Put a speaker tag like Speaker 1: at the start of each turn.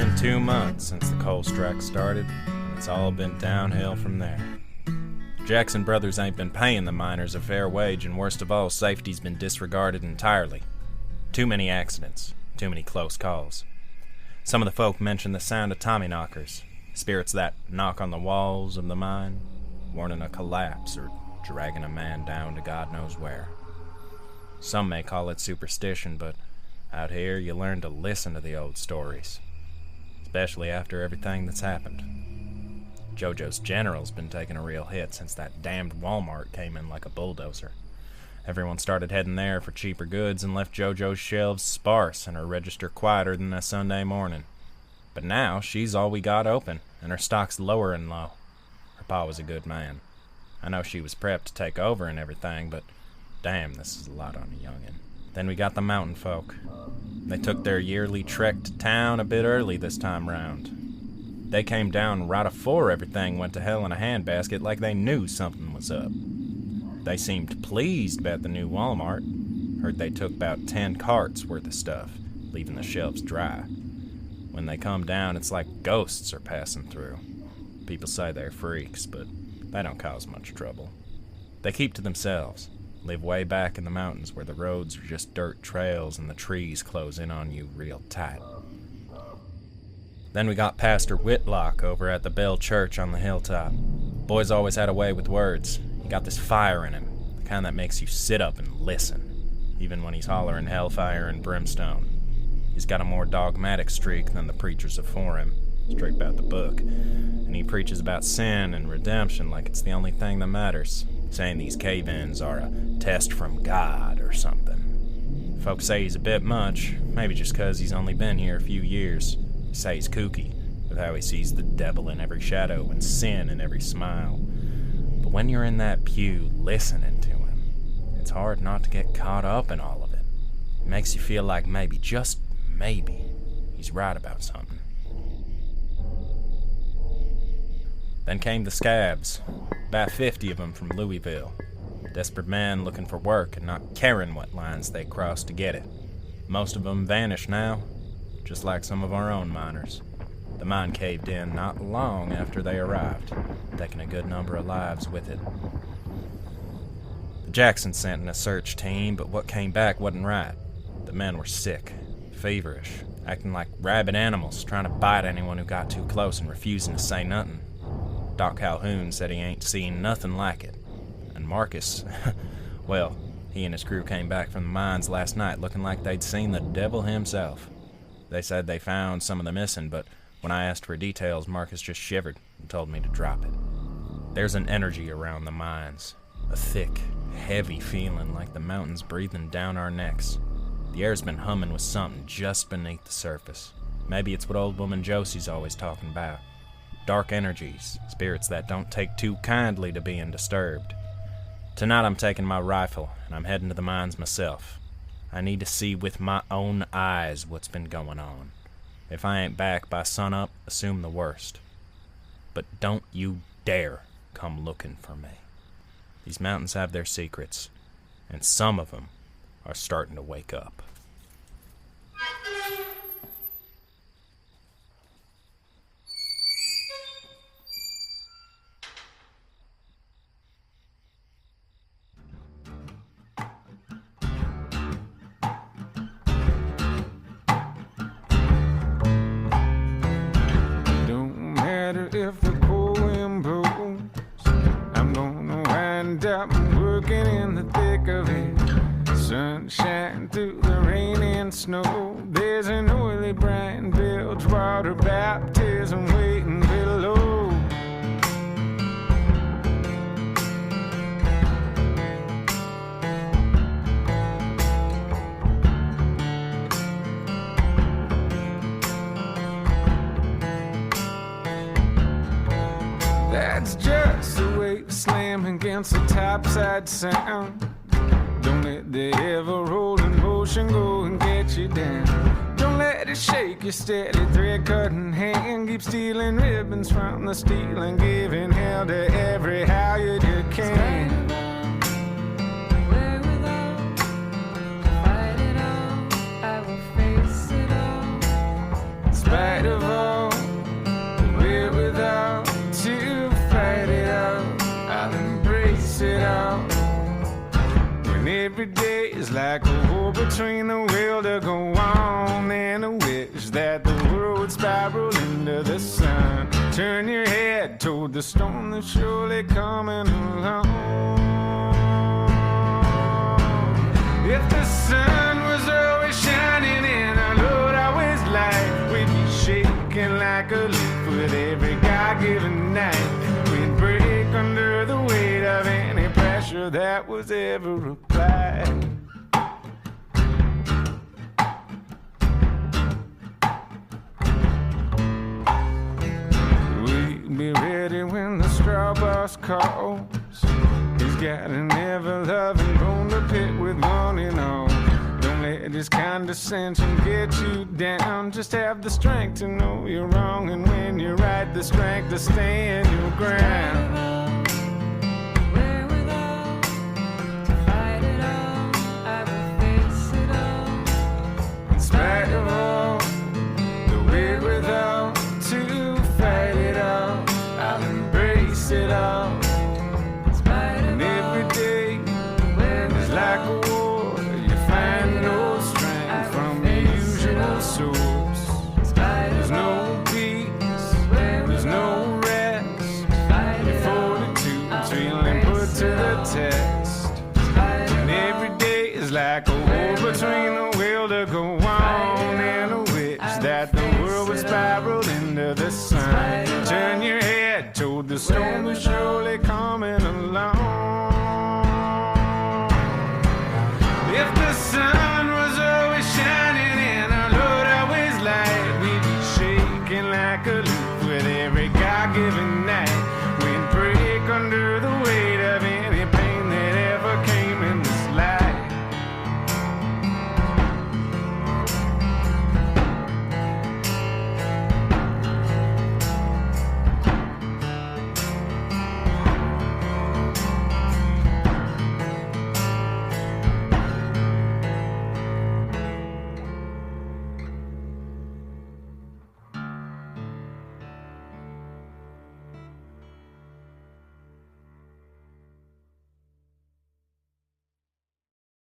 Speaker 1: been 2 months since the coal strike started, and it's all been downhill from there. Jackson Brothers ain't been paying the miners a fair wage, and worst of all, safety's been disregarded entirely. Too many accidents, too many close calls. Some of the folk mention the sound of Tommyknockers, spirits that knock on the walls of the mine, warning a collapse or dragging a man down to God knows where. Some may call it superstition, but out here you learn to listen to the old stories, especially after everything that's happened. JoJo's General's been taking a real hit since that damned Walmart came in like a bulldozer. Everyone started heading there for cheaper goods and left JoJo's shelves sparse and her register quieter than a Sunday morning. But now she's all we got open, and her stock's lower and low. Her pa was a good man. I know she was prepped to take over and everything, but damn, this is a lot on a youngin'. Then we got the mountain folk. They took their yearly trek to town a bit early this time round. They came down right afore everything went to hell in a handbasket, like they knew something was up. They seemed pleased about the new Walmart. Heard they took about 10 carts worth of stuff, leaving the shelves dry. When they come down, it's like ghosts are passing through. People say they're freaks, but they don't cause much trouble. They keep to themselves, live way back in the mountains where the roads are just dirt trails and the trees close in on you real tight. Then we got Pastor Whitlock over at the Bell Church on the hilltop. Boy's always had a way with words. He got this fire in him, the kind that makes you sit up and listen, even when he's hollering hellfire and brimstone. He's got a more dogmatic streak than the preachers afore him, straight about the book, and he preaches about sin and redemption like it's the only thing that matters, saying these cave-ins are a test from God or something. Folks say he's a bit much, maybe just 'cause he's only been here a few years. They say he's kooky, with how he sees the devil in every shadow and sin in every smile. But when you're in that pew listening to him, it's hard not to get caught up in all of it. It makes you feel like maybe, just maybe, he's right about something. Then came the scabs, about 50 of them from Louisville. Desperate men looking for work and not caring what lines they crossed to get it. Most of them vanished now, just like some of our own miners. The mine caved in not long after they arrived, taking a good number of lives with it. The Jacksons sent in a search team, but what came back wasn't right. The men were sick, feverish, acting like rabid animals, trying to bite anyone who got too close and refusing to say nothing. Doc Calhoun said he ain't seen nothing like it. And Marcus, well, he and his crew came back from the mines last night looking like they'd seen the devil himself. They said they found some of the missing, but when I asked for details, Marcus just shivered and told me to drop it. There's an energy around the mines, a thick, heavy feeling like the mountains breathing down our necks. The air's been humming with something just beneath the surface. Maybe it's what old woman Josie's always talking about. Dark energies, spirits that don't take too kindly to being disturbed. Tonight I'm taking my rifle, and I'm heading to the mines myself. I need to see with my own eyes what's been going on. If I ain't back by sunup, assume the worst. But don't you dare come looking for me. These mountains have their secrets, and some of them are starting to wake up.
Speaker 2: If the poem blows, I'm gonna wind up working in the thick of it. Sunshine through the rain and snow. There's an oily brine bilge water baptism waiting below. That's just the wave slamming against the topside sound. Don't let the ever-rolling motion go and get you down. Don't let it shake your steady thread-cutting hand. Keep stealing ribbons from the steel and giving hell to every halyard you can. In spite of every day is like a war between the will to go on and a wish that the world would spiral into the sun. Turn your head toward the storm that's surely coming along. If the sun was always shining and our Lord always light, we'd be shaking like a leaf with every God-given night. We'd break under the weight of any pressure that was ever applied. We'd be ready when the straw boss calls. He's got an ever-loving bone to pick with one and all. Don't let his condescension get you down. Just have the strength to know you're wrong, and when you're right, the strength to stand your ground. In spite of all the wherewithal to fight it all, I'll embrace it all. And every day is like a war. You find no strength from your usual source. There's no peace, there's no rest. Your fortitude's feeling put to the test. And every day is like a war between the will to go on and a wish that the world would spiral into the sun. Turn your head toward the storm that shows